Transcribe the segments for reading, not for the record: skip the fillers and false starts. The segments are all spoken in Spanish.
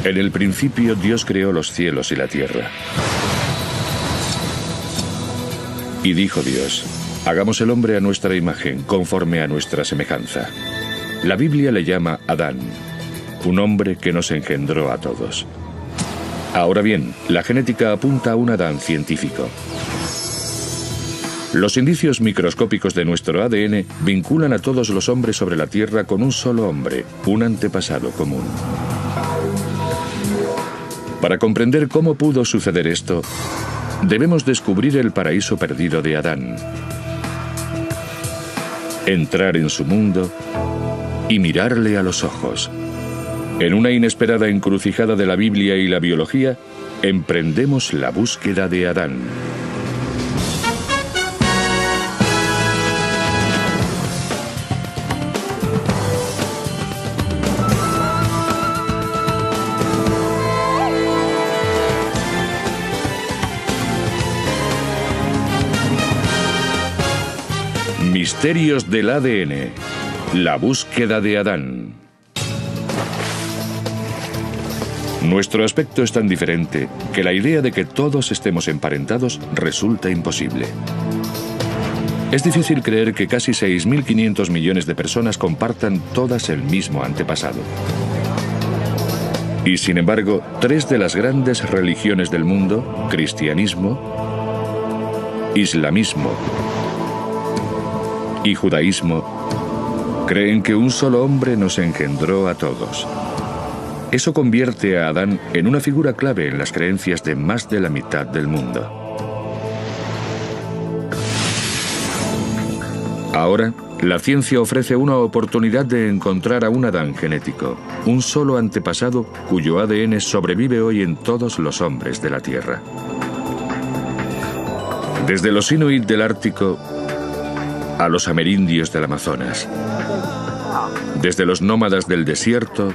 En el principio Dios creó los cielos y la tierra. Y dijo Dios: hagamos el hombre a nuestra imagen, conforme a nuestra semejanza. La Biblia le llama Adán, un hombre que nos engendró a todos. Ahora bien, la genética apunta a un Adán científico. Los indicios microscópicos de nuestro ADN vinculan a todos los hombres sobre la Tierra con un solo hombre, un antepasado común. Para comprender cómo pudo suceder esto, debemos descubrir el paraíso perdido de Adán, entrar en su mundo y mirarle a los ojos. En una inesperada encrucijada de la Biblia y la biología, emprendemos la búsqueda de Adán. Misterios del ADN. La búsqueda de Adán. Nuestro aspecto es tan diferente que la idea de que todos estemos emparentados resulta imposible. Es difícil creer que casi 6.500 millones de personas compartan todas el mismo antepasado. Y sin embargo, 3 de las grandes religiones del mundo, cristianismo, islamismo y judaísmo, creen que un solo hombre nos engendró a todos. Eso convierte a Adán en una figura clave en las creencias de más de la mitad del mundo. Ahora, la ciencia ofrece una oportunidad de encontrar a un Adán genético, un solo antepasado cuyo ADN sobrevive hoy en todos los hombres de la Tierra. Desde los inuit del Ártico a los amerindios del Amazonas, desde los nómadas del desierto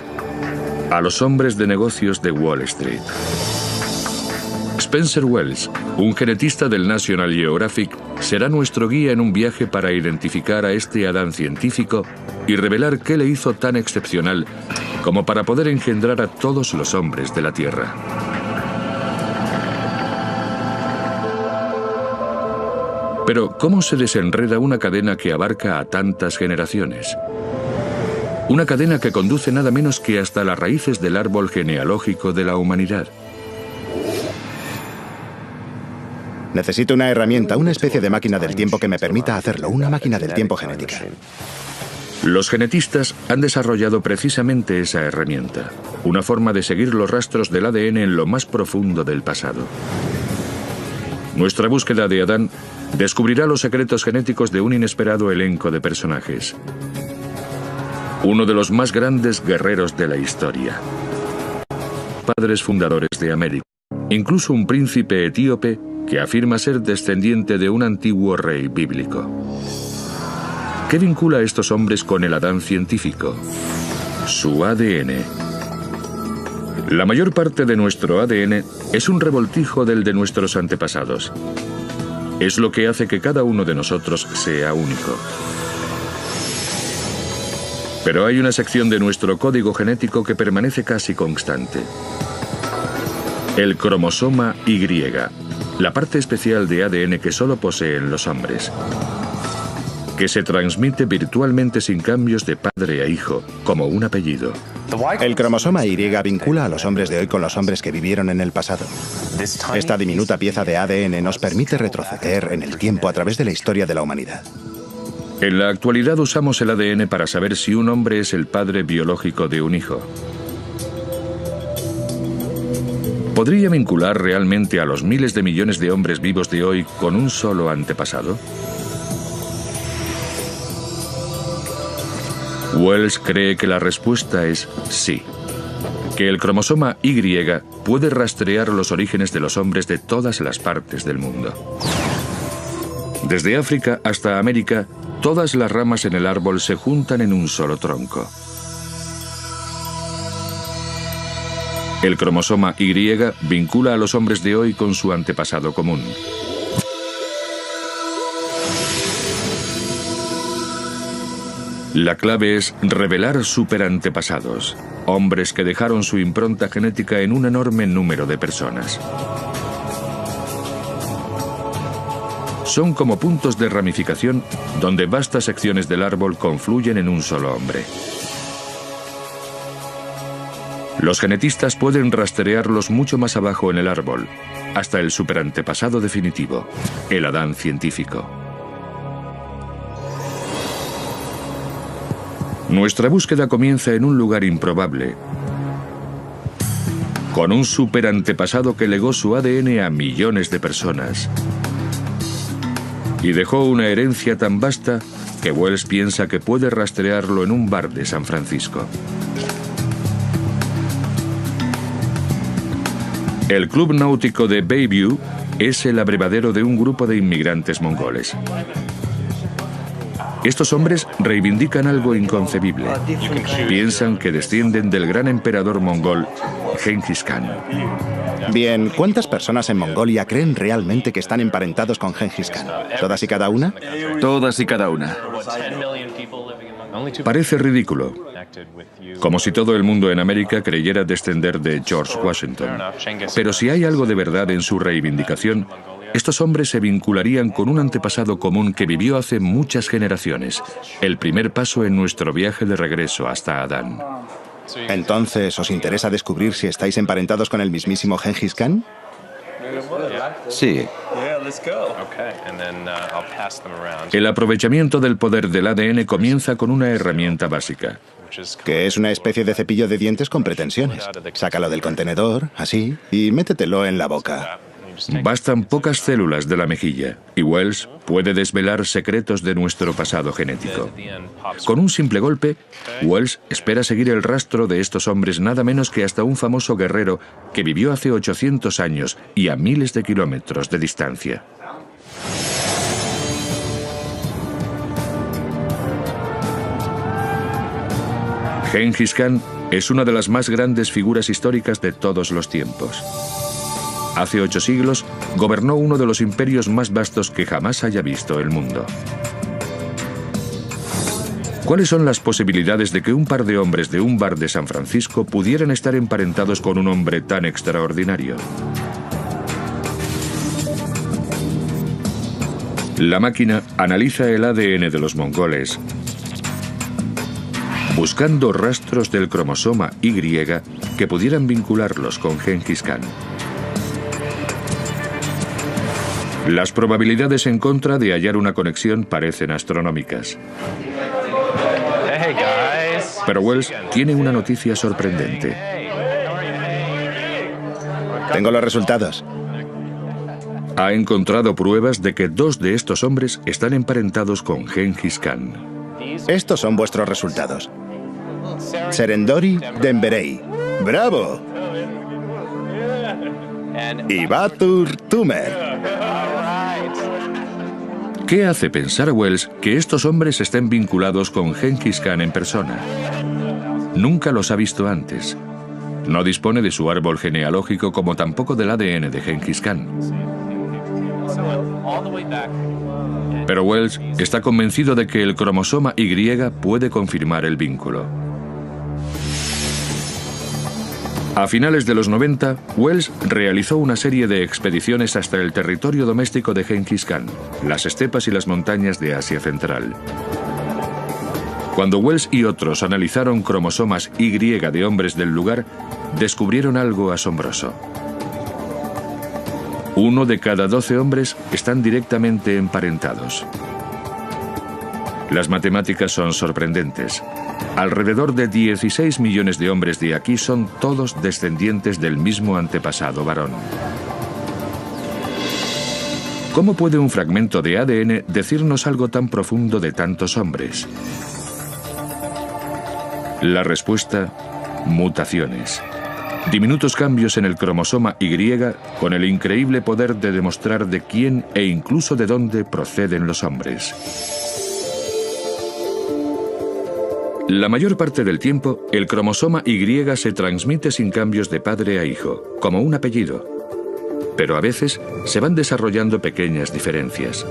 a los hombres de negocios de Wall Street. Spencer Wells, un genetista del National Geographic, será nuestro guía en un viaje para identificar a este Adán científico y revelar qué le hizo tan excepcional como para poder engendrar a todos los hombres de la Tierra. Pero, ¿cómo se desenreda una cadena que abarca a tantas generaciones? Una cadena que conduce nada menos que hasta las raíces del árbol genealógico de la humanidad. Necesito una herramienta, una especie de máquina del tiempo que me permita hacerlo, una máquina del tiempo genética. Los genetistas han desarrollado precisamente esa herramienta, una forma de seguir los rastros del ADN en lo más profundo del pasado. Nuestra búsqueda de Adán descubrirá los secretos genéticos de un inesperado elenco de personajes. Uno de los más grandes guerreros de la historia. Padres fundadores de América. Incluso un príncipe etíope que afirma ser descendiente de un antiguo rey bíblico. ¿Qué vincula a estos hombres con el Adán científico? Su ADN. La mayor parte de nuestro ADN es un revoltijo del de nuestros antepasados. Es lo que hace que cada uno de nosotros sea único. Pero hay una sección de nuestro código genético que permanece casi constante. El cromosoma Y, la parte especial de ADN que solo poseen los hombres, que se transmite virtualmente sin cambios de padre a hijo, como un apellido. El cromosoma Y vincula a los hombres de hoy con los hombres que vivieron en el pasado. Esta diminuta pieza de ADN nos permite retroceder en el tiempo a través de la historia de la humanidad. En la actualidad usamos el ADN para saber si un hombre es el padre biológico de un hijo. ¿Podría vincular realmente a los miles de millones de hombres vivos de hoy con un solo antepasado? Wells cree que la respuesta es sí, que el cromosoma Y puede rastrear los orígenes de los hombres de todas las partes del mundo. Desde África hasta América, todas las ramas en el árbol se juntan en un solo tronco. El cromosoma Y vincula a los hombres de hoy con su antepasado común. La clave es revelar superantepasados. hombres que dejaron su impronta genética en un enorme número de personas. Son como puntos de ramificación donde vastas secciones del árbol confluyen en un solo hombre. Los genetistas pueden rastrearlos mucho más abajo en el árbol, hasta el superantepasado definitivo, el Adán científico. Nuestra búsqueda comienza en un lugar improbable, con un superantepasado que legó su ADN a millones de personas y dejó una herencia tan vasta que Wells piensa que puede rastrearlo en un bar de San Francisco. El Club Náutico de Bayview es el abrevadero de un grupo de inmigrantes mongoles. Estos hombres reivindican algo inconcebible. Piensan que descienden del gran emperador mongol, Genghis Khan. Bien, ¿cuántas personas en Mongolia creen realmente que están emparentados con Genghis Khan? ¿Todas y cada una? Todas y cada una. Parece ridículo, como si todo el mundo en América creyera descender de George Washington. Pero si hay algo de verdad en su reivindicación, estos hombres se vincularían con un antepasado común que vivió hace muchas generaciones, el primer paso en nuestro viaje de regreso hasta Adán. Entonces, ¿os interesa descubrir si estáis emparentados con el mismísimo Genghis Khan? Sí. El aprovechamiento del poder del ADN comienza con una herramienta básica. Que es una especie de cepillo de dientes con pretensiones. Sácalo del contenedor, así, y métetelo en la boca. Bastan pocas células de la mejilla y Wells puede desvelar secretos de nuestro pasado genético. Con un simple golpe, Wells espera seguir el rastro de estos hombres nada menos que hasta un famoso guerrero que vivió hace 800 años y a miles de kilómetros de distancia. Genghis Khan es una de las más grandes figuras históricas de todos los tiempos. Hace 8 siglos, gobernó uno de los imperios más vastos que jamás haya visto el mundo. ¿Cuáles son las posibilidades de que un par de hombres de un bar de San Francisco pudieran estar emparentados con un hombre tan extraordinario? La máquina analiza el ADN de los mongoles, buscando rastros del cromosoma Y que pudieran vincularlos con Genghis Khan. Las probabilidades en contra de hallar una conexión parecen astronómicas. Pero Wells tiene una noticia sorprendente. Tengo los resultados. Ha encontrado pruebas de que 2 de estos hombres están emparentados con Genghis Khan. Estos son vuestros resultados. Serendori Demberei. ¡Bravo! Y Batur Tumer. ¿Qué hace pensar a Wells que estos hombres estén vinculados con Genghis Khan en persona? Nunca los ha visto antes. No dispone de su árbol genealógico como tampoco del ADN de Genghis Khan. Pero Wells está convencido de que el cromosoma Y puede confirmar el vínculo. A finales de los 90, Wells realizó una serie de expediciones hasta el territorio doméstico de Genghis Khan, las estepas y las montañas de Asia Central. Cuando Wells y otros analizaron cromosomas Y de hombres del lugar, descubrieron algo asombroso. 1 de cada 12 hombres están directamente emparentados. Las matemáticas son sorprendentes. Alrededor de 16 millones de hombres de aquí son todos descendientes del mismo antepasado varón. ¿Cómo puede un fragmento de ADN decirnos algo tan profundo de tantos hombres? La respuesta: mutaciones. Diminutos cambios en el cromosoma Y con el increíble poder de demostrar de quién e incluso de dónde proceden los hombres. La mayor parte del tiempo, el cromosoma Y se transmite sin cambios de padre a hijo, como un apellido. Pero a veces se van desarrollando pequeñas diferencias,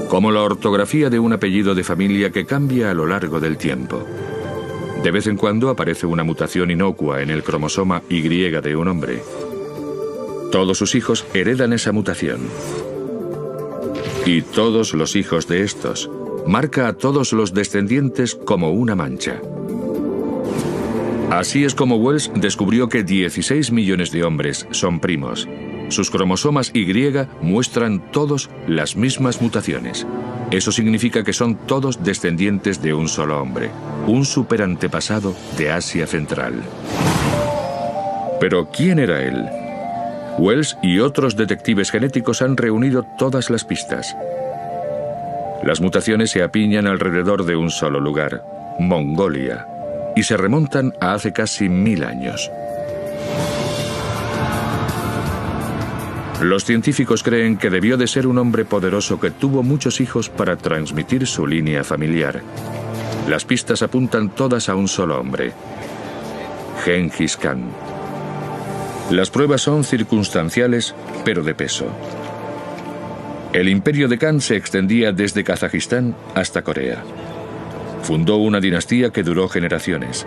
como la ortografía de un apellido de familia que cambia a lo largo del tiempo. De vez en cuando aparece una mutación inocua en el cromosoma Y de un hombre. Todos sus hijos heredan esa mutación. Y todos los hijos de estos. Marca a todos los descendientes como una mancha. Así es como Wells descubrió que 16 millones de hombres son primos. Sus cromosomas Y muestran todos las mismas mutaciones. Eso significa que son todos descendientes de un solo hombre, un superantepasado de Asia Central. Pero ¿quién era él? Wells y otros detectives genéticos han reunido todas las pistas. Las mutaciones se apiñan alrededor de un solo lugar, Mongolia, y se remontan a hace casi 1000 años. Los científicos creen que debió de ser un hombre poderoso que tuvo muchos hijos para transmitir su línea familiar. Las pistas apuntan todas a un solo hombre, Genghis Khan. Las pruebas son circunstanciales, pero de peso. El imperio de Khan se extendía desde Kazajistán hasta Corea. Fundó una dinastía que duró generaciones.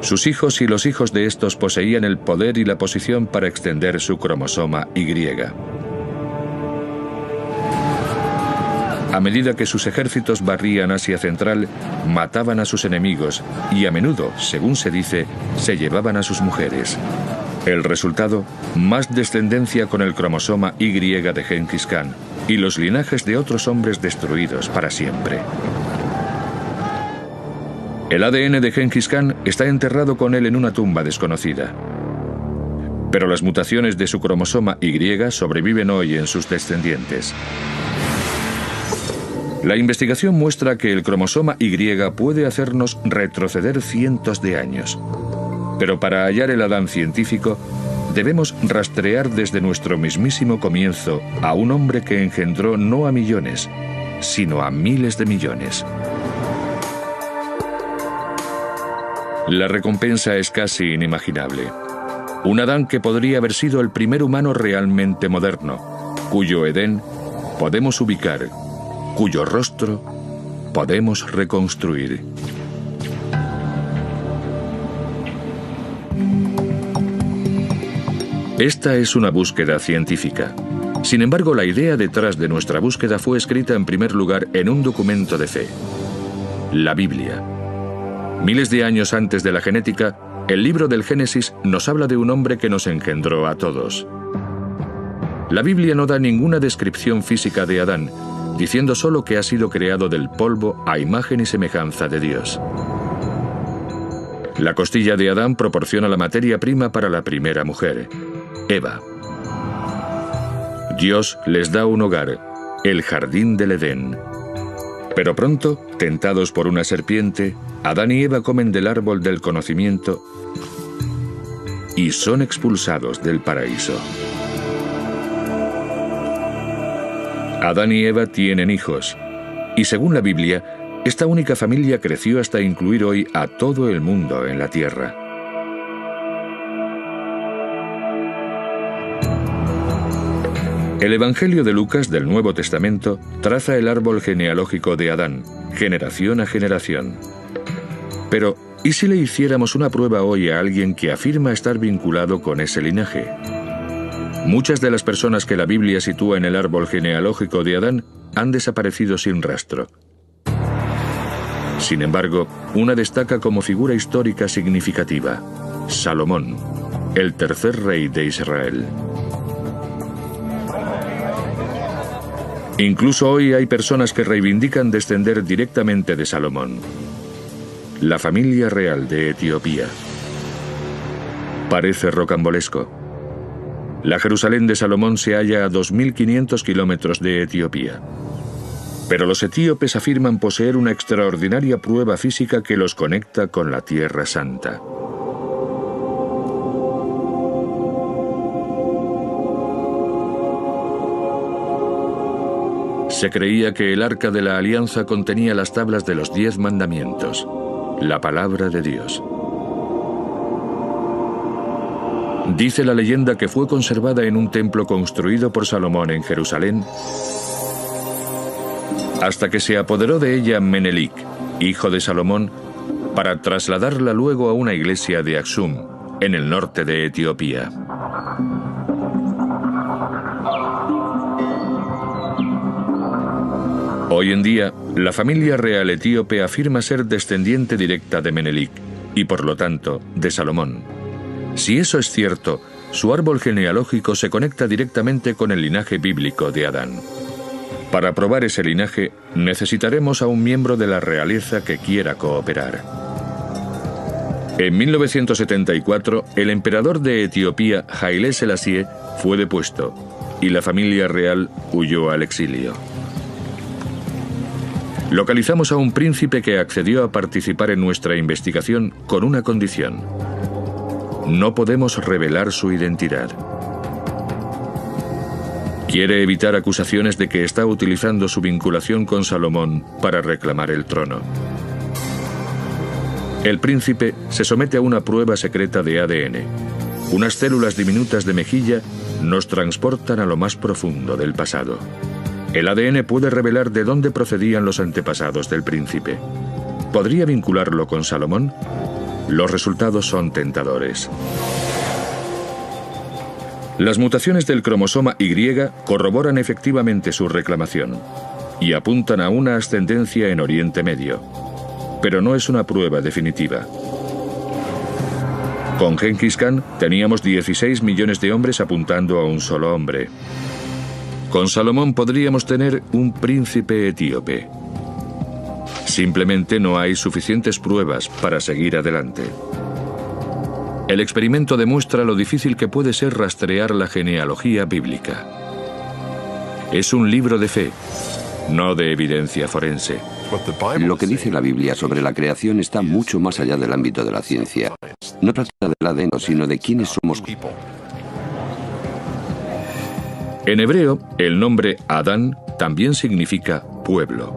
Sus hijos y los hijos de estos poseían el poder y la posición para extender su cromosoma Y. A medida que sus ejércitos barrían Asia Central, mataban a sus enemigos y a menudo, según se dice, se llevaban a sus mujeres. El resultado, más descendencia con el cromosoma Y de Genghis Khan y los linajes de otros hombres destruidos para siempre. El ADN de Genghis Khan está enterrado con él en una tumba desconocida. Pero las mutaciones de su cromosoma Y sobreviven hoy en sus descendientes. La investigación muestra que el cromosoma Y puede hacernos retroceder cientos de años. Pero para hallar el Adán científico, debemos rastrear desde nuestro mismísimo comienzo a un hombre que engendró no a millones, sino a miles de millones. La recompensa es casi inimaginable. Un Adán que podría haber sido el primer humano realmente moderno, cuyo Edén podemos ubicar, cuyo rostro podemos reconstruir. Esta es una búsqueda científica. Sin embargo, la idea detrás de nuestra búsqueda fue escrita en primer lugar en un documento de fe, la Biblia. Miles de años antes de la genética, el libro del Génesis nos habla de un hombre que nos engendró a todos. La Biblia no da ninguna descripción física de Adán, diciendo solo que ha sido creado del polvo a imagen y semejanza de Dios. La costilla de Adán proporciona la materia prima para la primera mujer, Eva. Dios les da un hogar, el jardín del Edén. Pero pronto, tentados por una serpiente, Adán y Eva comen del árbol del conocimiento y son expulsados del paraíso. Adán y Eva tienen hijos, y según la Biblia, esta única familia creció hasta incluir hoy a todo el mundo en la tierra. El Evangelio de Lucas del Nuevo Testamento traza el árbol genealógico de Adán, generación a generación. Pero, ¿y si le hiciéramos una prueba hoy a alguien que afirma estar vinculado con ese linaje? Muchas de las personas que la Biblia sitúa en el árbol genealógico de Adán han desaparecido sin rastro. Sin embargo, una destaca como figura histórica significativa: Salomón, el tercer rey de Israel. Incluso hoy hay personas que reivindican descender directamente de Salomón, la familia real de Etiopía. Parece rocambolesco. La Jerusalén de Salomón se halla a 2.500 kilómetros de Etiopía. Pero los etíopes afirman poseer una extraordinaria prueba física que los conecta con la Tierra Santa. Se creía que el Arca de la Alianza contenía las tablas de los 10 mandamientos, la palabra de Dios. Dice la leyenda que fue conservada en un templo construido por Salomón en Jerusalén, hasta que se apoderó de ella Menelik, hijo de Salomón, para trasladarla luego a una iglesia de Aksum, en el norte de Etiopía. Hoy en día, la familia real etíope afirma ser descendiente directa de Menelik y, por lo tanto, de Salomón. Si eso es cierto, su árbol genealógico se conecta directamente con el linaje bíblico de Adán. Para probar ese linaje, necesitaremos a un miembro de la realeza que quiera cooperar. En 1974, el emperador de Etiopía, Haile Selassie, fue depuesto y la familia real huyó al exilio. Localizamos a un príncipe que accedió a participar en nuestra investigación con una condición: no podemos revelar su identidad. Quiere evitar acusaciones de que está utilizando su vinculación con Salomón para reclamar el trono. El príncipe se somete a una prueba secreta de ADN. Unas células diminutas de mejilla nos transportan a lo más profundo del pasado. El ADN puede revelar de dónde procedían los antepasados del príncipe. ¿Podría vincularlo con Salomón? Los resultados son tentadores. Las mutaciones del cromosoma Y corroboran efectivamente su reclamación y apuntan a una ascendencia en Oriente Medio. Pero no es una prueba definitiva. Con Genghis Khan teníamos 16 millones de hombres apuntando a un solo hombre. Con Salomón podríamos tener un príncipe etíope. Simplemente no hay suficientes pruebas para seguir adelante. El experimento demuestra lo difícil que puede ser rastrear la genealogía bíblica. Es un libro de fe, no de evidencia forense. Lo que dice la Biblia sobre la creación está mucho más allá del ámbito de la ciencia. No trata del ADN, sino de quiénes somos. En hebreo, el nombre Adán también significa pueblo.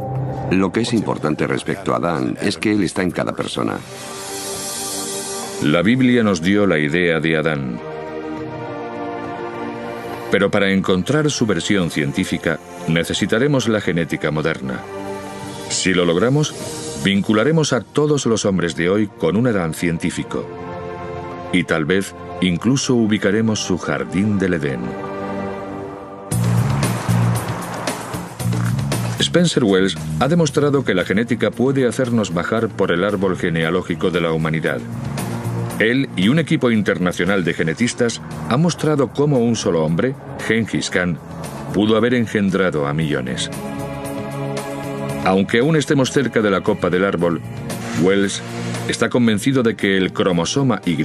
Lo que es importante respecto a Adán es que él está en cada persona. La Biblia nos dio la idea de Adán. Pero para encontrar su versión científica, necesitaremos la genética moderna. Si lo logramos, vincularemos a todos los hombres de hoy con un Adán científico. Y tal vez incluso ubicaremos su jardín del Edén. Spencer Wells ha demostrado que la genética puede hacernos bajar por el árbol genealógico de la humanidad. Él y un equipo internacional de genetistas han mostrado cómo un solo hombre, Genghis Khan, pudo haber engendrado a millones. Aunque aún estemos cerca de la copa del árbol, Wells está convencido de que el cromosoma Y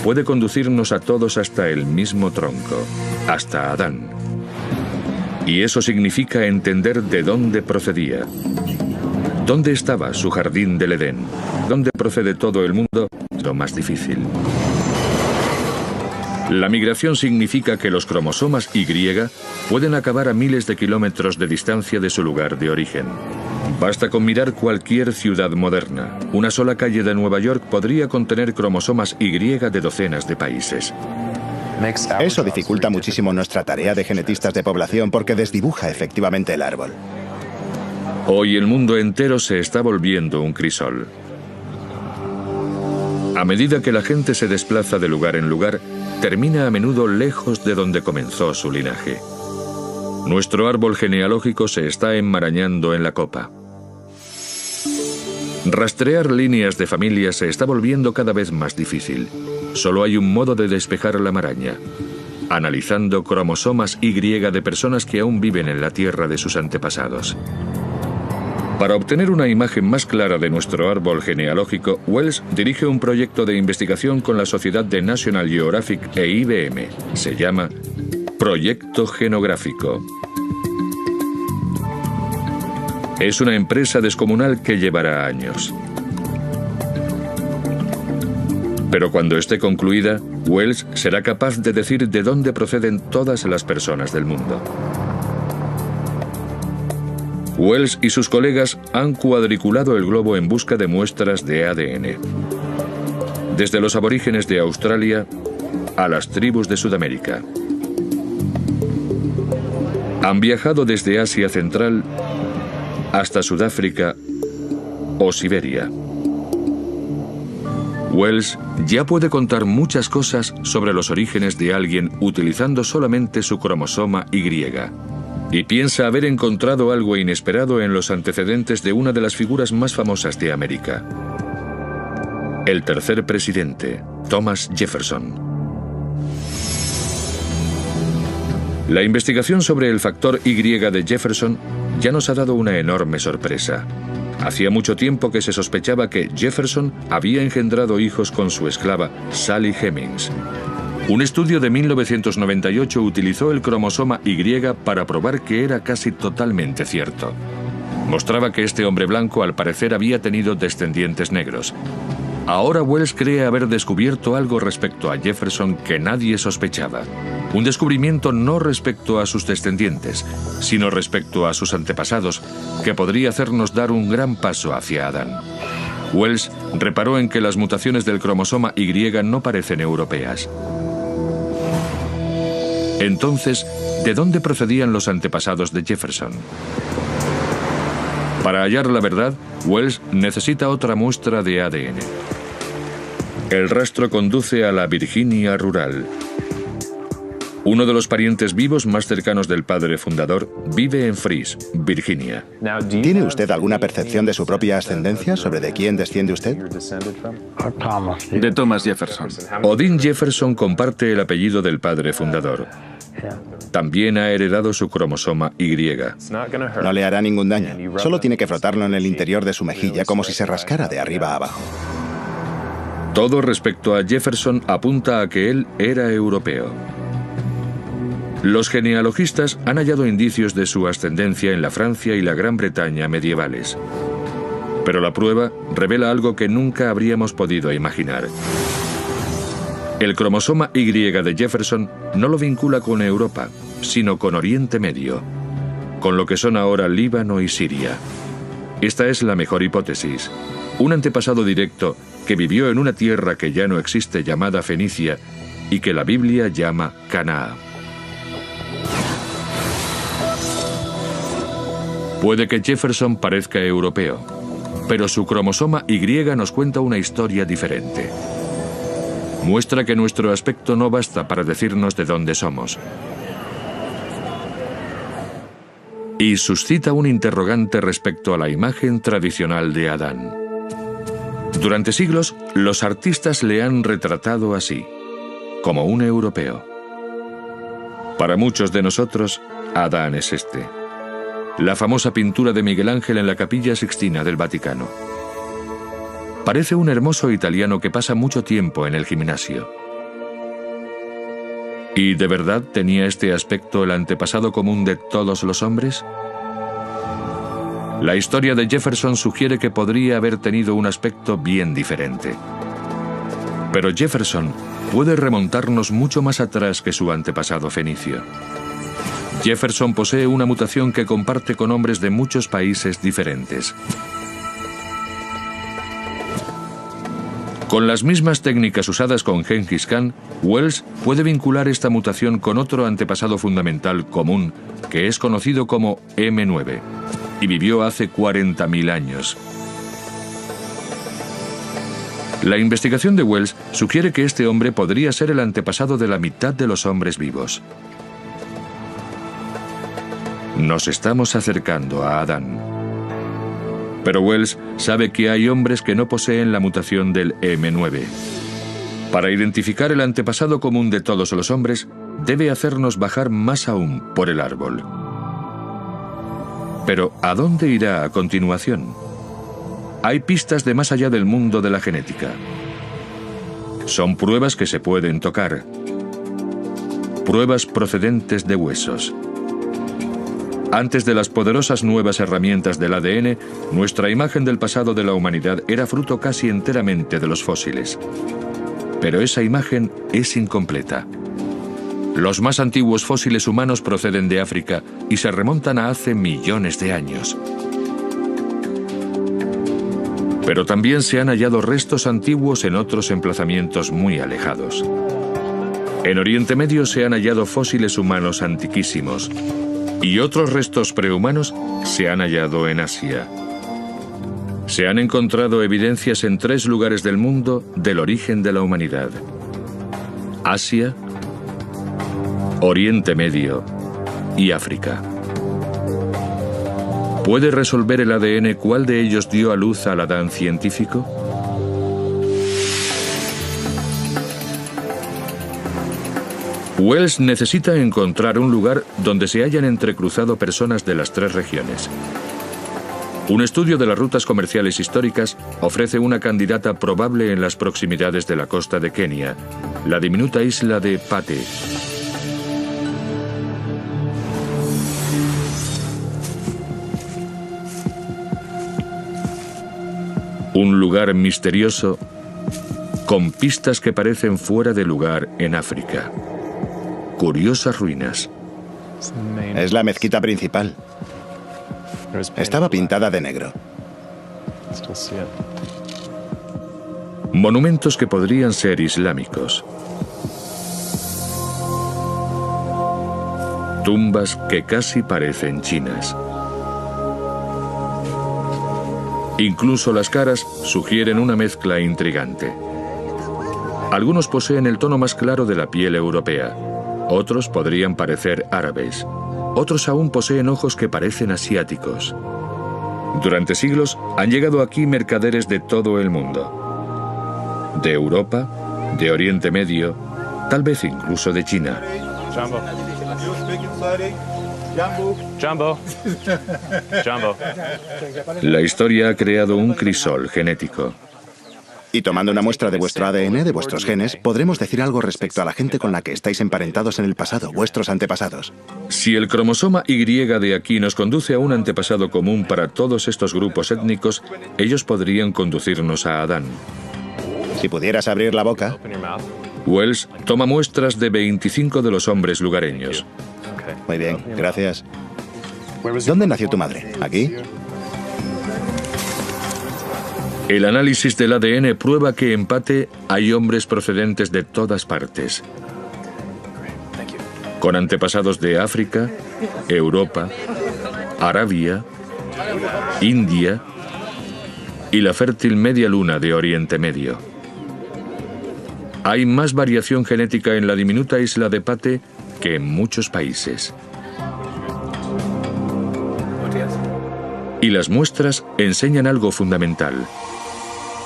puede conducirnos a todos hasta el mismo tronco, hasta Adán. Y eso significa entender de dónde procedía. ¿Dónde estaba su jardín del Edén? ¿Dónde procede todo el mundo? Lo más difícil. La migración significa que los cromosomas Y pueden acabar a miles de kilómetros de distancia de su lugar de origen. Basta con mirar cualquier ciudad moderna. Una sola calle de Nueva York podría contener cromosomas Y de docenas de países. Eso dificulta muchísimo nuestra tarea de genetistas de población porque desdibuja efectivamente el árbol. Hoy el mundo entero se está volviendo un crisol. A medida que la gente se desplaza de lugar en lugar, termina a menudo lejos de donde comenzó su linaje. Nuestro árbol genealógico se está enmarañando en la copa. Rastrear líneas de familia se está volviendo cada vez más difícil. Solo hay un modo de despejar la maraña: analizando cromosomas Y de personas que aún viven en la tierra de sus antepasados. Para obtener una imagen más clara de nuestro árbol genealógico, Wells dirige un proyecto de investigación con la sociedad de National Geographic e IBM. Se llama Proyecto Genográfico. Es una empresa descomunal que llevará años. Pero cuando esté concluida, Wells será capaz de decir de dónde proceden todas las personas del mundo. Wells y sus colegas han cuadriculado el globo en busca de muestras de ADN. Desde los aborígenes de Australia a las tribus de Sudamérica. Han viajado desde Asia Central hasta Sudáfrica o Siberia. Wells ya puede contar muchas cosas sobre los orígenes de alguien utilizando solamente su cromosoma Y, y piensa haber encontrado algo inesperado en los antecedentes de una de las figuras más famosas de América. El tercer presidente, Thomas Jefferson. La investigación sobre el factor Y de Jefferson ya nos ha dado una enorme sorpresa. Hacía mucho tiempo que se sospechaba que Jefferson había engendrado hijos con su esclava Sally Hemings. Un estudio de 1998 utilizó el cromosoma Y para probar que era casi totalmente cierto. Mostraba que este hombre blanco al parecer había tenido descendientes negros. Ahora Wells cree haber descubierto algo respecto a Jefferson que nadie sospechaba. Un descubrimiento no respecto a sus descendientes, sino respecto a sus antepasados, que podría hacernos dar un gran paso hacia Adán. Wells reparó en que las mutaciones del cromosoma Y no parecen europeas. Entonces, ¿de dónde procedían los antepasados de Jefferson? Para hallar la verdad, Wells necesita otra muestra de ADN. El rastro conduce a la Virginia rural. Uno de los parientes vivos más cercanos del padre fundador vive en Fries, Virginia. ¿Tiene usted alguna percepción de su propia ascendencia sobre de quién desciende usted? De Thomas Jefferson. Odin Jefferson comparte el apellido del padre fundador. También ha heredado su cromosoma Y. No le hará ningún daño. Solo tiene que frotarlo en el interior de su mejilla como si se rascara de arriba a abajo. Todo respecto a Jefferson apunta a que él era europeo. Los genealogistas han hallado indicios de su ascendencia en la Francia y la Gran Bretaña medievales. Pero la prueba revela algo que nunca habríamos podido imaginar. El cromosoma Y de Jefferson no lo vincula con Europa, sino con Oriente Medio, con lo que son ahora Líbano y Siria. Esta es la mejor hipótesis. Un antepasado directo que vivió en una tierra que ya no existe llamada Fenicia y que la Biblia llama Canaá. Puede que Jefferson parezca europeo, pero su cromosoma Y nos cuenta una historia diferente. Muestra que nuestro aspecto no basta para decirnos de dónde somos. Y suscita un interrogante respecto a la imagen tradicional de Adán. Durante siglos, los artistas le han retratado así, como un europeo. Para muchos de nosotros, Adán es este. La famosa pintura de Miguel Ángel en la Capilla Sixtina del Vaticano. Parece un hermoso italiano que pasa mucho tiempo en el gimnasio. ¿Y de verdad tenía este aspecto el antepasado común de todos los hombres? La historia de Jefferson sugiere que podría haber tenido un aspecto bien diferente. Pero Jefferson puede remontarnos mucho más atrás que su antepasado fenicio. Jefferson posee una mutación que comparte con hombres de muchos países diferentes. Con las mismas técnicas usadas con Gengis Khan, Wells puede vincular esta mutación con otro antepasado fundamental común, que es conocido como M9, y vivió hace 40.000 años. La investigación de Wells sugiere que este hombre podría ser el antepasado de la mitad de los hombres vivos. Nos estamos acercando a Adán. Pero Wells sabe que hay hombres que no poseen la mutación del M9. Para identificar el antepasado común de todos los hombres, debe hacernos bajar más aún por el árbol. Pero, ¿a dónde irá a continuación? Hay pistas de más allá del mundo de la genética. Son pruebas que se pueden tocar. Pruebas procedentes de huesos. Antes de las poderosas nuevas herramientas del ADN, nuestra imagen del pasado de la humanidad era fruto casi enteramente de los fósiles. Pero esa imagen es incompleta. Los más antiguos fósiles humanos proceden de África y se remontan a hace millones de años. Pero también se han hallado restos antiguos en otros emplazamientos muy alejados. En Oriente Medio se han hallado fósiles humanos antiquísimos, y otros restos prehumanos se han hallado en Asia. Se han encontrado evidencias en 3 lugares del mundo del origen de la humanidad: Asia, Oriente Medio y África. ¿Puede resolver el ADN cuál de ellos dio a luz al Adán científico? Wells necesita encontrar un lugar donde se hayan entrecruzado personas de las 3 regiones. Un estudio de las rutas comerciales históricas ofrece una candidata probable en las proximidades de la costa de Kenia, la diminuta isla de Pate. Un lugar misterioso con pistas que parecen fuera de lugar en África. Curiosas ruinas. Es la mezquita principal. Estaba pintada de negro. Monumentos que podrían ser islámicos. Tumbas que casi parecen chinas. Incluso las caras sugieren una mezcla intrigante. Algunos poseen el tono más claro de la piel europea. Otros podrían parecer árabes. Otros aún poseen ojos que parecen asiáticos. Durante siglos han llegado aquí mercaderes de todo el mundo. De Europa, de Oriente Medio, tal vez incluso de China. La historia ha creado un crisol genético. Y tomando una muestra de vuestro ADN, de vuestros genes, podremos decir algo respecto a la gente con la que estáis emparentados en el pasado, vuestros antepasados. Si el cromosoma Y de aquí nos conduce a un antepasado común para todos estos grupos étnicos, ellos podrían conducirnos a Adán. Si pudieras abrir la boca. Wells toma muestras de 25 de los hombres lugareños. Muy bien, gracias. ¿Dónde nació tu madre? ¿Aquí? El análisis del ADN prueba que en Pate hay hombres procedentes de todas partes, con antepasados de África, Europa, Arabia, India y la fértil Media Luna de Oriente Medio. Hay más variación genética en la diminuta isla de Pate que en muchos países. Y las muestras enseñan algo fundamental.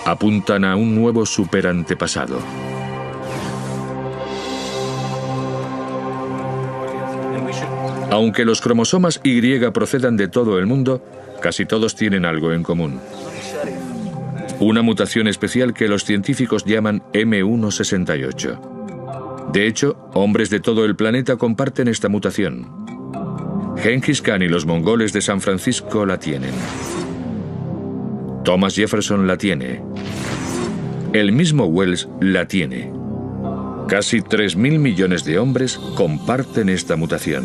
Apuntan a un nuevo superantepasado. Aunque los cromosomas Y procedan de todo el mundo, casi todos tienen algo en común. Una mutación especial que los científicos llaman M168. De hecho, hombres de todo el planeta comparten esta mutación. Genghis Khan y los mongoles de San Francisco la tienen. Thomas Jefferson la tiene. El mismo Wells la tiene. Casi 3.000 millones de hombres comparten esta mutación.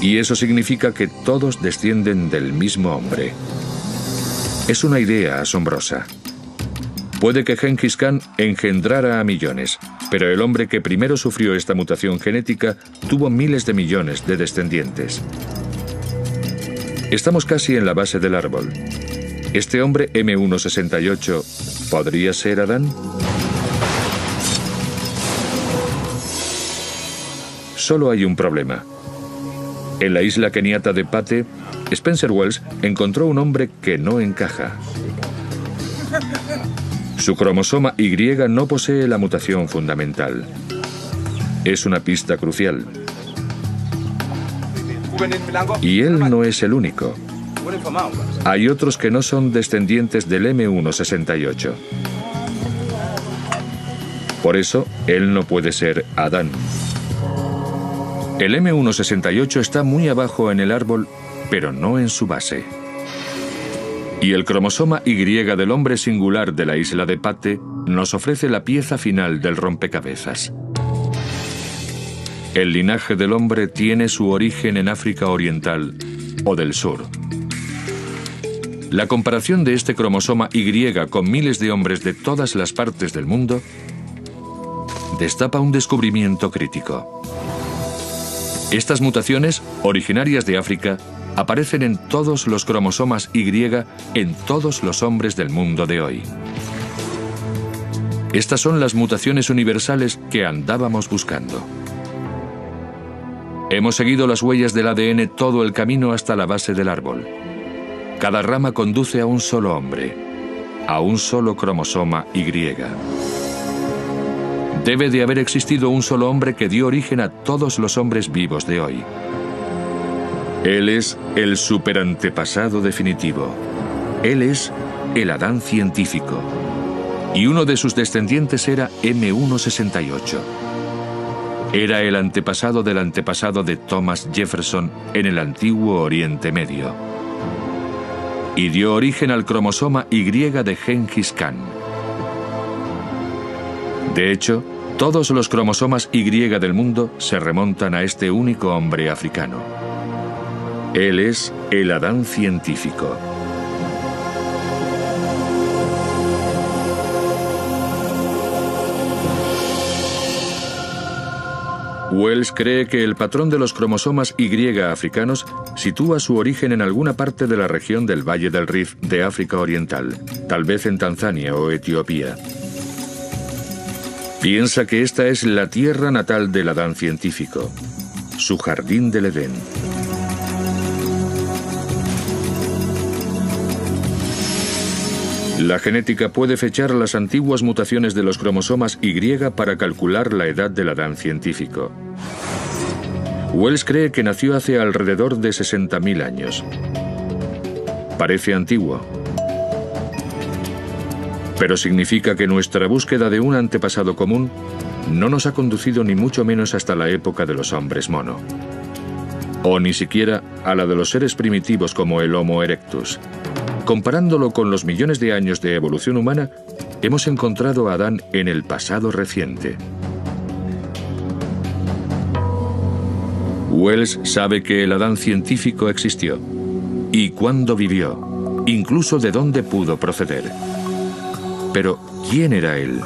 Y eso significa que todos descienden del mismo hombre. Es una idea asombrosa. Puede que Genghis Khan engendrara a millones, pero el hombre que primero sufrió esta mutación genética tuvo miles de millones de descendientes. Estamos casi en la base del árbol. ¿Este hombre M168 podría ser Adán? Solo hay un problema. En la isla keniata de Pate, Spencer Wells encontró un hombre que no encaja. Su cromosoma Y no posee la mutación fundamental. Es una pista crucial. Y él no es el único. Hay otros que no son descendientes del M168. Por eso, él no puede ser Adán. El M168 está muy abajo en el árbol, pero no en su base. Y el cromosoma Y del hombre singular de la isla de Pate nos ofrece la pieza final del rompecabezas. El linaje del hombre tiene su origen en África Oriental o del Sur. La comparación de este cromosoma Y con miles de hombres de todas las partes del mundo destapa un descubrimiento crítico. Estas mutaciones, originarias de África, aparecen en todos los cromosomas Y en todos los hombres del mundo de hoy. Estas son las mutaciones universales que andábamos buscando. Hemos seguido las huellas del ADN todo el camino hasta la base del árbol. Cada rama conduce a un solo hombre, a un solo cromosoma Y. Debe de haber existido un solo hombre que dio origen a todos los hombres vivos de hoy. Él es el superantepasado definitivo. Él es el Adán científico. Y uno de sus descendientes era M168. Era el antepasado del antepasado de Thomas Jefferson en el antiguo Oriente Medio. Y dio origen al cromosoma Y de Gengis Khan. De hecho, todos los cromosomas Y del mundo se remontan a este único hombre africano. Él es el Adán científico. Wells cree que el patrón de los cromosomas Y africanos sitúa su origen en alguna parte de la región del Valle del Rift de África Oriental, tal vez en Tanzania o Etiopía. Piensa que esta es la tierra natal del Adán científico, su jardín del Edén. La genética puede fechar las antiguas mutaciones de los cromosomas Y para calcular la edad del Adán científico. Wells cree que nació hace alrededor de 60.000 años. Parece antiguo, pero significa que nuestra búsqueda de un antepasado común no nos ha conducido ni mucho menos hasta la época de los hombres mono, o ni siquiera a la de los seres primitivos como el Homo erectus. Comparándolo con los millones de años de evolución humana, hemos encontrado a Adán en el pasado reciente. Wells sabe que el Adán científico existió, y cuándo vivió, incluso de dónde pudo proceder. Pero, ¿quién era él?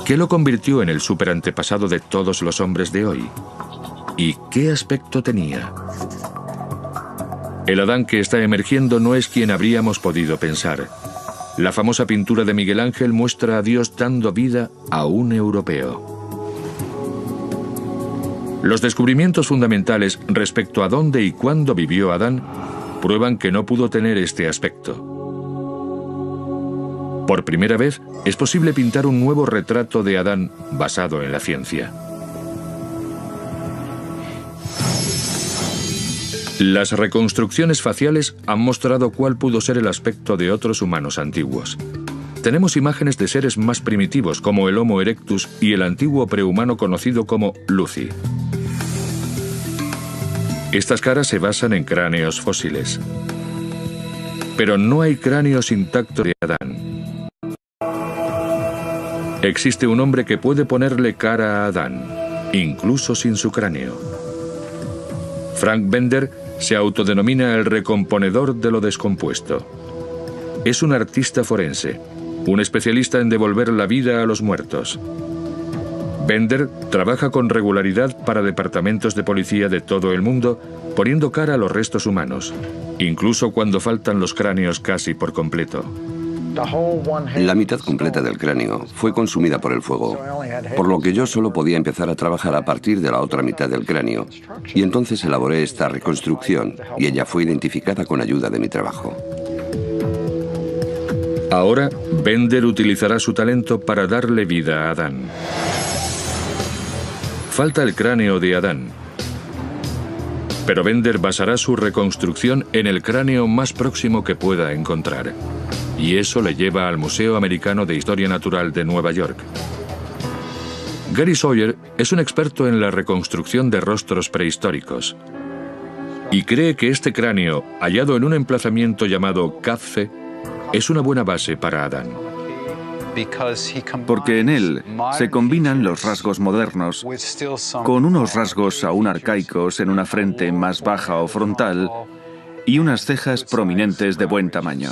¿Qué lo convirtió en el superantepasado de todos los hombres de hoy? ¿Y qué aspecto tenía? El Adán que está emergiendo no es quien habríamos podido pensar. La famosa pintura de Miguel Ángel muestra a Dios dando vida a un europeo. Los descubrimientos fundamentales respecto a dónde y cuándo vivió Adán prueban que no pudo tener este aspecto. Por primera vez, es posible pintar un nuevo retrato de Adán basado en la ciencia. Las reconstrucciones faciales han mostrado cuál pudo ser el aspecto de otros humanos antiguos. Tenemos imágenes de seres más primitivos como el Homo erectus y el antiguo prehumano conocido como Lucy. Estas caras se basan en cráneos fósiles. Pero no hay cráneos intactos de Adán. Existe un hombre que puede ponerle cara a Adán, incluso sin su cráneo. Frank Bender se autodenomina el recomponedor de lo descompuesto. Es un artista forense, un especialista en devolver la vida a los muertos. Bender trabaja con regularidad para departamentos de policía de todo el mundo, poniendo cara a los restos humanos, incluso cuando faltan los cráneos casi por completo. La mitad completa del cráneo fue consumida por el fuego, por lo que yo solo podía empezar a trabajar a partir de la otra mitad del cráneo, y entonces elaboré esta reconstrucción, y ella fue identificada con ayuda de mi trabajo. Ahora, Bender utilizará su talento para darle vida a Adán. Falta el cráneo de Adán, pero Bender basará su reconstrucción en el cráneo más próximo que pueda encontrar. Y eso le lleva al Museo Americano de Historia Natural de Nueva York. Gary Sawyer es un experto en la reconstrucción de rostros prehistóricos y cree que este cráneo, hallado en un emplazamiento llamado Kaffe, es una buena base para Adán. Porque en él se combinan los rasgos modernos con unos rasgos aún arcaicos en una frente más baja o frontal y unas cejas prominentes de buen tamaño.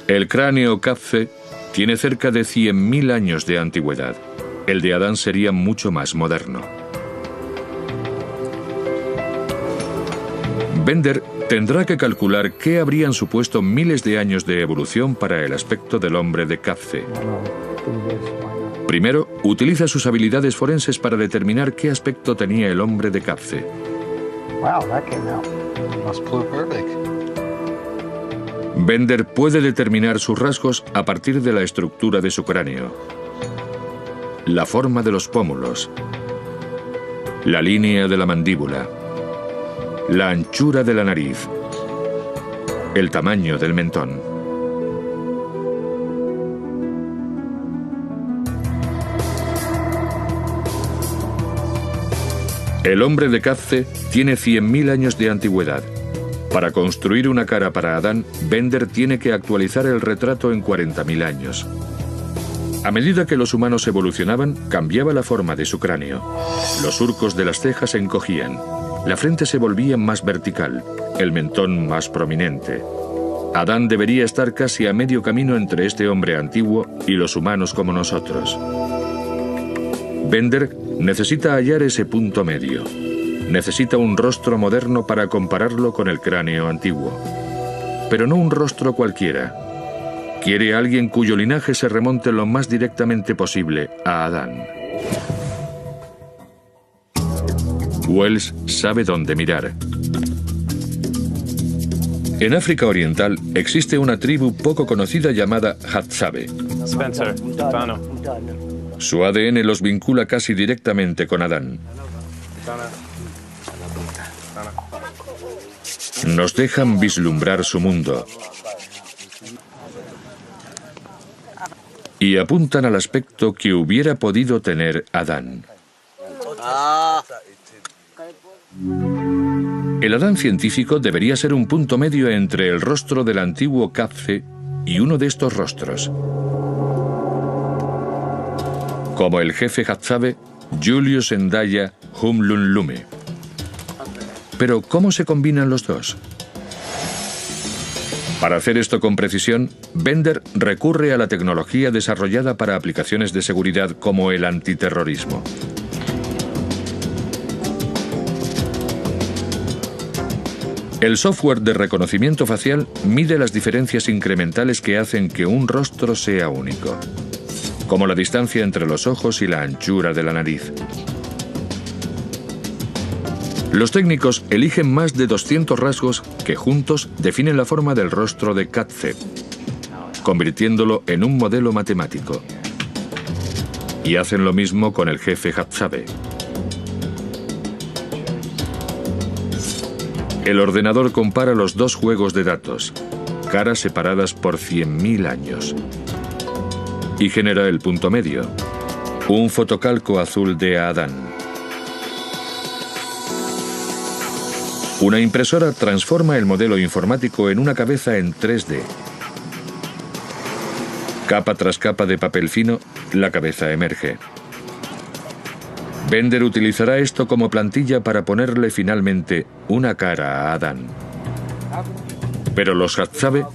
El cráneo Kaffe tiene cerca de 100.000 años de antigüedad. El de Adán sería mucho más moderno. Bender tendrá que calcular qué habrían supuesto miles de años de evolución para el aspecto del hombre de Kapse. Primero, utiliza sus habilidades forenses para determinar qué aspecto tenía el hombre de Kapse. Bender puede determinar sus rasgos a partir de la estructura de su cráneo, la forma de los pómulos, la línea de la mandíbula, la anchura de la nariz, el tamaño del mentón. El hombre de Kapse tiene 100.000 años de antigüedad. Para construir una cara para Adán, Bender tiene que actualizar el retrato en 40.000 años. A medida que los humanos evolucionaban, cambiaba la forma de su cráneo. Los surcos de las cejas se encogían, la frente se volvía más vertical, el mentón más prominente. Adán debería estar casi a medio camino entre este hombre antiguo y los humanos como nosotros. Bender necesita hallar ese punto medio. Necesita un rostro moderno para compararlo con el cráneo antiguo. Pero no un rostro cualquiera. Quiere a alguien cuyo linaje se remonte lo más directamente posible a Adán. Wells sabe dónde mirar. En África Oriental existe una tribu poco conocida llamada Hadzabe. Su ADN los vincula casi directamente con Adán. Nos dejan vislumbrar su mundo y apuntan al aspecto que hubiera podido tener Adán. El Adán científico debería ser un punto medio entre el rostro del antiguo Kapse y uno de estos rostros. Como el jefe Hadzabe, Julius Ndaya Humlunlume. Pero, ¿cómo se combinan los dos? Para hacer esto con precisión, Bender recurre a la tecnología desarrollada para aplicaciones de seguridad como el antiterrorismo. El software de reconocimiento facial mide las diferencias incrementales que hacen que un rostro sea único, como la distancia entre los ojos y la anchura de la nariz. Los técnicos eligen más de 200 rasgos que juntos definen la forma del rostro de Kapse, convirtiéndolo en un modelo matemático. Y hacen lo mismo con el jefe Hadzabe. El ordenador compara los dos juegos de datos, caras separadas por 100.000 años, y genera el punto medio, un fotocalco azul de Adán. Una impresora transforma el modelo informático en una cabeza en 3D. Capa tras capa de papel fino, la cabeza emerge. Bender utilizará esto como plantilla para ponerle finalmente una cara a Adán. Pero los Hadzabe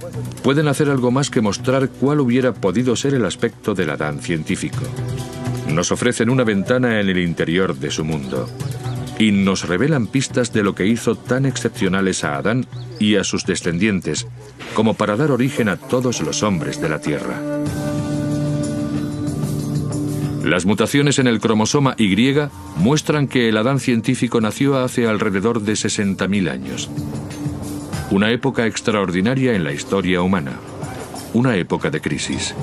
pueden hacer algo más que mostrar cuál hubiera podido ser el aspecto del Adán científico. Nos ofrecen una ventana en el interior de su mundo y nos revelan pistas de lo que hizo tan excepcionales a Adán y a sus descendientes, como para dar origen a todos los hombres de la Tierra. Las mutaciones en el cromosoma Y muestran que el Adán científico nació hace alrededor de 60.000 años. Una época extraordinaria en la historia humana. Una época de crisis.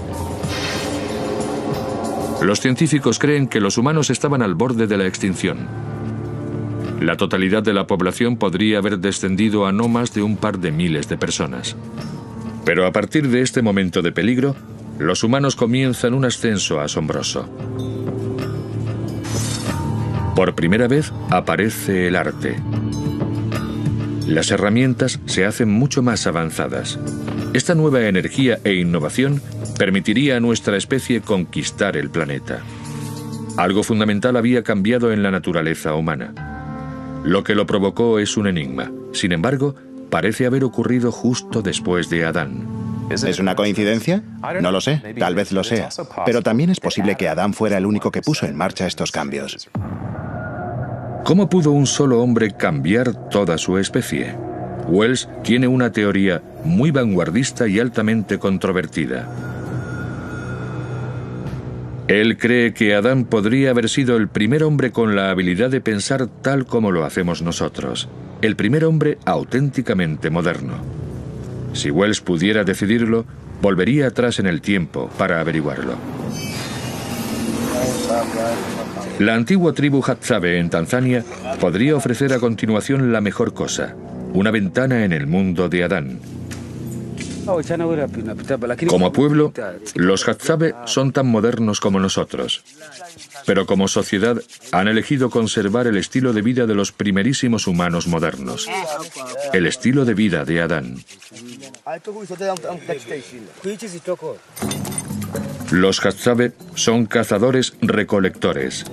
Los científicos creen que los humanos estaban al borde de la extinción. La totalidad de la población podría haber descendido a no más de un par de miles de personas. Pero a partir de este momento de peligro, los humanos comienzan un ascenso asombroso. Por primera vez aparece el arte. Las herramientas se hacen mucho más avanzadas. Esta nueva energía e innovación permitiría a nuestra especie conquistar el planeta. Algo fundamental había cambiado en la naturaleza humana. Lo que lo provocó es un enigma. Sin embargo, parece haber ocurrido justo después de Adán. ¿Es una coincidencia? No lo sé, tal vez lo sea. Pero también es posible que Adán fuera el único que puso en marcha estos cambios. ¿Cómo pudo un solo hombre cambiar toda su especie? Wells tiene una teoría muy vanguardista y altamente controvertida. Él cree que Adán podría haber sido el primer hombre con la habilidad de pensar tal como lo hacemos nosotros, el primer hombre auténticamente moderno. Si Wells pudiera decidirlo, volvería atrás en el tiempo para averiguarlo. La antigua tribu Hadzabe en Tanzania podría ofrecer a continuación la mejor cosa, una ventana en el mundo de Adán. Como pueblo, los Hadzabe son tan modernos como nosotros, pero como sociedad han elegido conservar el estilo de vida de los primerísimos humanos modernos, el estilo de vida de Adán. Los Hadzabe son cazadores-recolectores.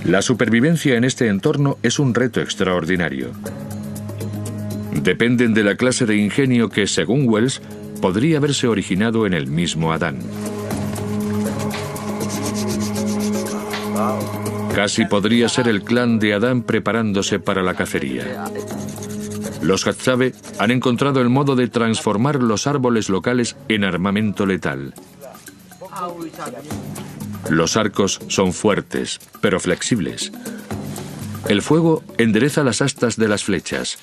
La supervivencia en este entorno es un reto extraordinario. Dependen de la clase de ingenio que, según Wells, podría haberse originado en el mismo Adán. Casi podría ser el clan de Adán preparándose para la cacería. Los Hadzabe han encontrado el modo de transformar los árboles locales en armamento letal. Los arcos son fuertes, pero flexibles. El fuego endereza las astas de las flechas.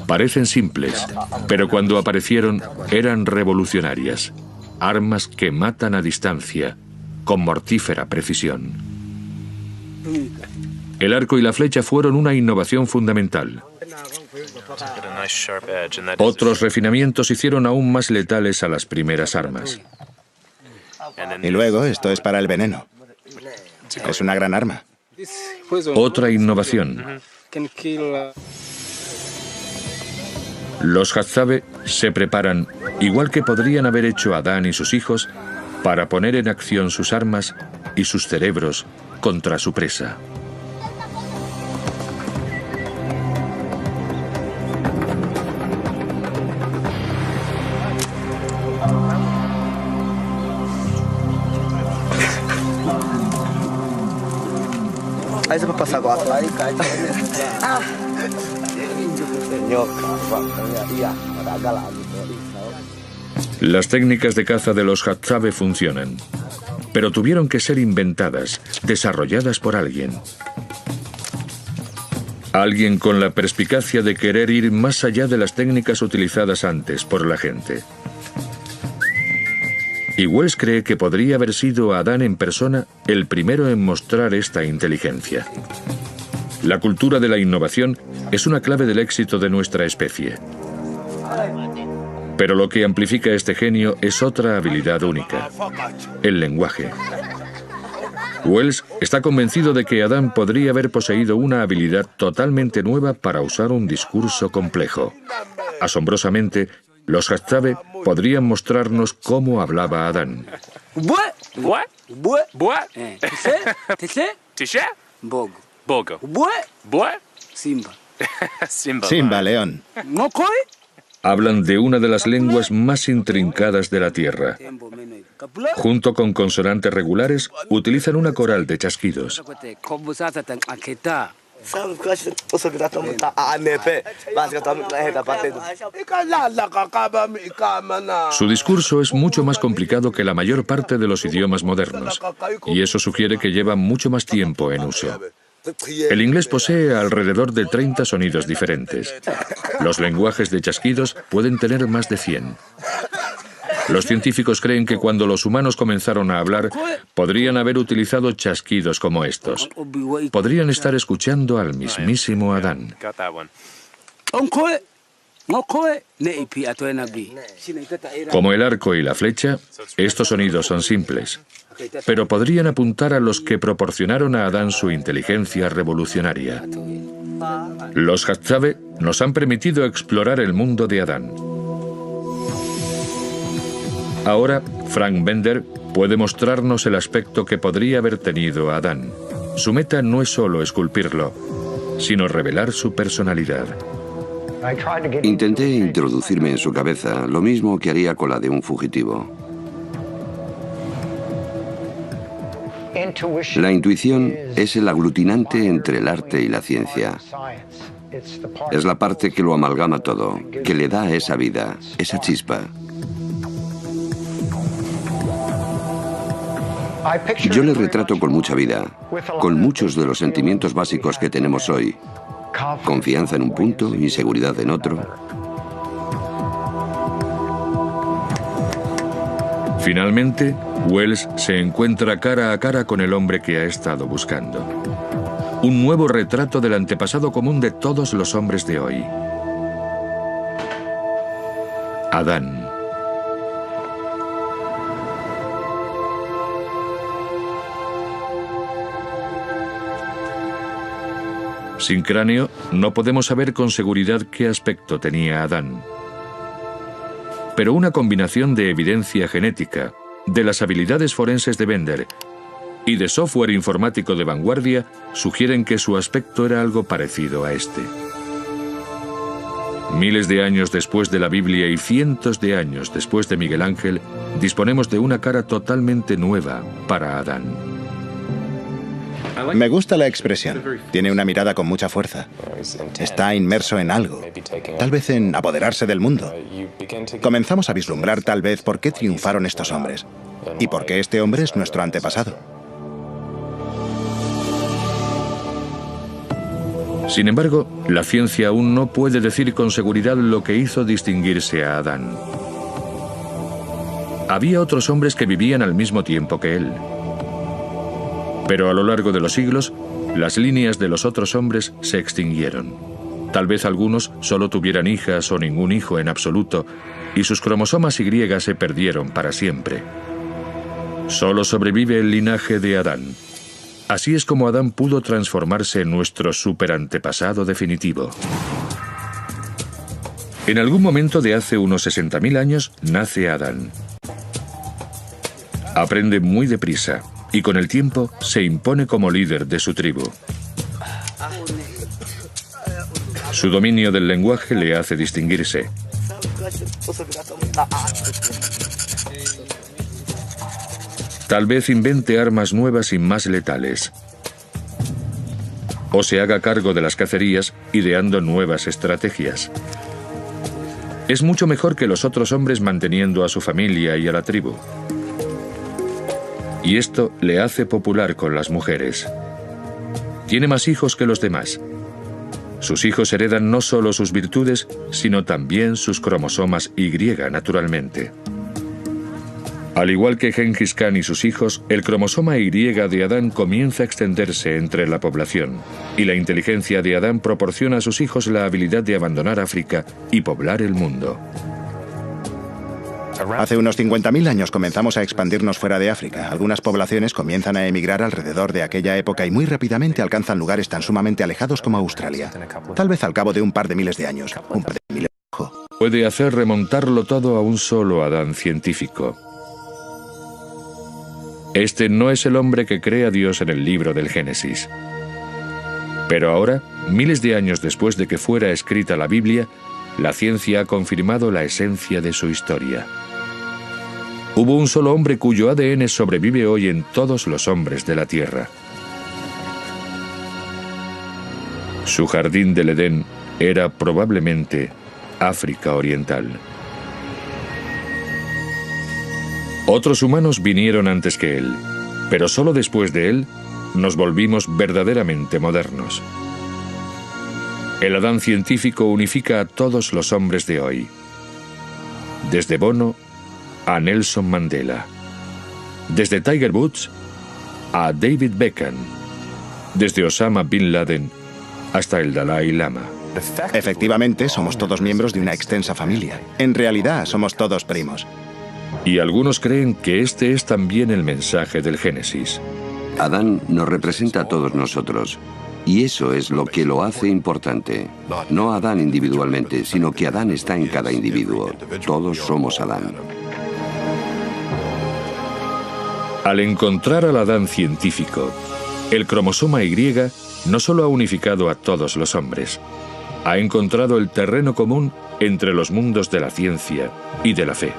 Parecen simples, pero cuando aparecieron eran revolucionarias. Armas que matan a distancia, con mortífera precisión. El arco y la flecha fueron una innovación fundamental. Otros refinamientos hicieron aún más letales a las primeras armas. Y luego, esto es para el veneno. Es una gran arma. Otra innovación. Los Hadzabe se preparan, igual que podrían haber hecho Adán y sus hijos, para poner en acción sus armas y sus cerebros contra su presa. Las técnicas de caza de los Hadzabe funcionan, pero tuvieron que ser inventadas, desarrolladas por alguien. Alguien con la perspicacia de querer ir más allá de las técnicas utilizadas antes por la gente. Y Wells cree que podría haber sido Adán en persona el primero en mostrar esta inteligencia. La cultura de la innovación es una clave del éxito de nuestra especie. Pero lo que amplifica este genio es otra habilidad única: el lenguaje. Wells está convencido de que Adán podría haber poseído una habilidad totalmente nueva para usar un discurso complejo. Asombrosamente, los Hadzabe podrían mostrarnos cómo hablaba Adán. Simba, león. Hablan de una de las lenguas más intrincadas de la Tierra. Junto con consonantes regulares, utilizan una coral de chasquidos. Su discurso es mucho más complicado que la mayor parte de los idiomas modernos, y eso sugiere que lleva mucho más tiempo en uso. El inglés posee alrededor de 30 sonidos diferentes. Los lenguajes de chasquidos pueden tener más de 100. Los científicos creen que cuando los humanos comenzaron a hablar, podrían haber utilizado chasquidos como estos. Podrían estar escuchando al mismísimo Adán. Como el arco y la flecha, estos sonidos son simples, pero podrían apuntar a los que proporcionaron a Adán su inteligencia revolucionaria. Los Hadzabe nos han permitido explorar el mundo de Adán. Ahora, Frank Bender puede mostrarnos el aspecto que podría haber tenido Adán. Su meta no es solo esculpirlo, sino revelar su personalidad. Intenté introducirme en su cabeza, lo mismo que haría con la de un fugitivo. La intuición es el aglutinante entre el arte y la ciencia. Es la parte que lo amalgama todo, que le da esa vida, esa chispa. Yo le retrato con mucha vida, con muchos de los sentimientos básicos que tenemos hoy. Confianza en un punto, inseguridad en otro. Finalmente, Wells se encuentra cara a cara con el hombre que ha estado buscando. Un nuevo retrato del antepasado común de todos los hombres de hoy. Adán. Sin cráneo, no podemos saber con seguridad qué aspecto tenía Adán. Pero una combinación de evidencia genética, de las habilidades forenses de Bender y de software informático de vanguardia sugieren que su aspecto era algo parecido a este. Miles de años después de la Biblia y cientos de años después de Miguel Ángel, disponemos de una cara totalmente nueva para Adán. Me gusta la expresión. Tiene una mirada con mucha fuerza. Está inmerso en algo. Tal vez en apoderarse del mundo. Comenzamos a vislumbrar tal vez por qué triunfaron estos hombres. Y por qué este hombre es nuestro antepasado. Sin embargo, la ciencia aún no puede decir con seguridad lo que hizo distinguirse a Adán. Había otros hombres que vivían al mismo tiempo que él. Pero a lo largo de los siglos, las líneas de los otros hombres se extinguieron. Tal vez algunos solo tuvieran hijas o ningún hijo en absoluto, y sus cromosomas Y se perdieron para siempre. Solo sobrevive el linaje de Adán. Así es como Adán pudo transformarse en nuestro superantepasado definitivo. En algún momento de hace unos 60.000 años nace Adán. Aprende muy deprisa y con el tiempo se impone como líder de su tribu. Su dominio del lenguaje le hace distinguirse. Tal vez invente armas nuevas y más letales. O se haga cargo de las cacerías, ideando nuevas estrategias. Es mucho mejor que los otros hombres manteniendo a su familia y a la tribu. Y esto le hace popular con las mujeres. Tiene más hijos que los demás. Sus hijos heredan no solo sus virtudes, sino también sus cromosomas Y, naturalmente. Al igual que Gengis Khan y sus hijos, el cromosoma Y de Adán comienza a extenderse entre la población, y la inteligencia de Adán proporciona a sus hijos la habilidad de abandonar África y poblar el mundo. Hace unos 50.000 años comenzamos a expandirnos fuera de África. Algunas poblaciones comienzan a emigrar alrededor de aquella época y muy rápidamente alcanzan lugares tan sumamente alejados como Australia. Tal vez al cabo de un par de miles de años. Un par de miles. Puede hacer remontarlo todo a un solo Adán científico. Este no es el hombre que cree a Dios en el libro del Génesis. Pero ahora, miles de años después de que fuera escrita la Biblia, la ciencia ha confirmado la esencia de su historia. Hubo un solo hombre cuyo ADN sobrevive hoy en todos los hombres de la Tierra. Su jardín del Edén era probablemente África Oriental. Otros humanos vinieron antes que él, pero solo después de él nos volvimos verdaderamente modernos. El Adán científico unifica a todos los hombres de hoy, desde Bono a Nelson Mandela, desde Tiger Woods a David Beckham, desde Osama Bin Laden hasta el Dalai Lama. Efectivamente, somos todos miembros de una extensa familia. En realidad, somos todos primos. Y algunos creen que este es también el mensaje del Génesis. Adán nos representa a todos nosotros. Y eso es lo que lo hace importante. No Adán individualmente, sino que Adán está en cada individuo. Todos somos Adán. Al encontrar al Adán científico, el cromosoma Y no solo ha unificado a todos los hombres, ha encontrado el terreno común entre los mundos de la ciencia y de la fe.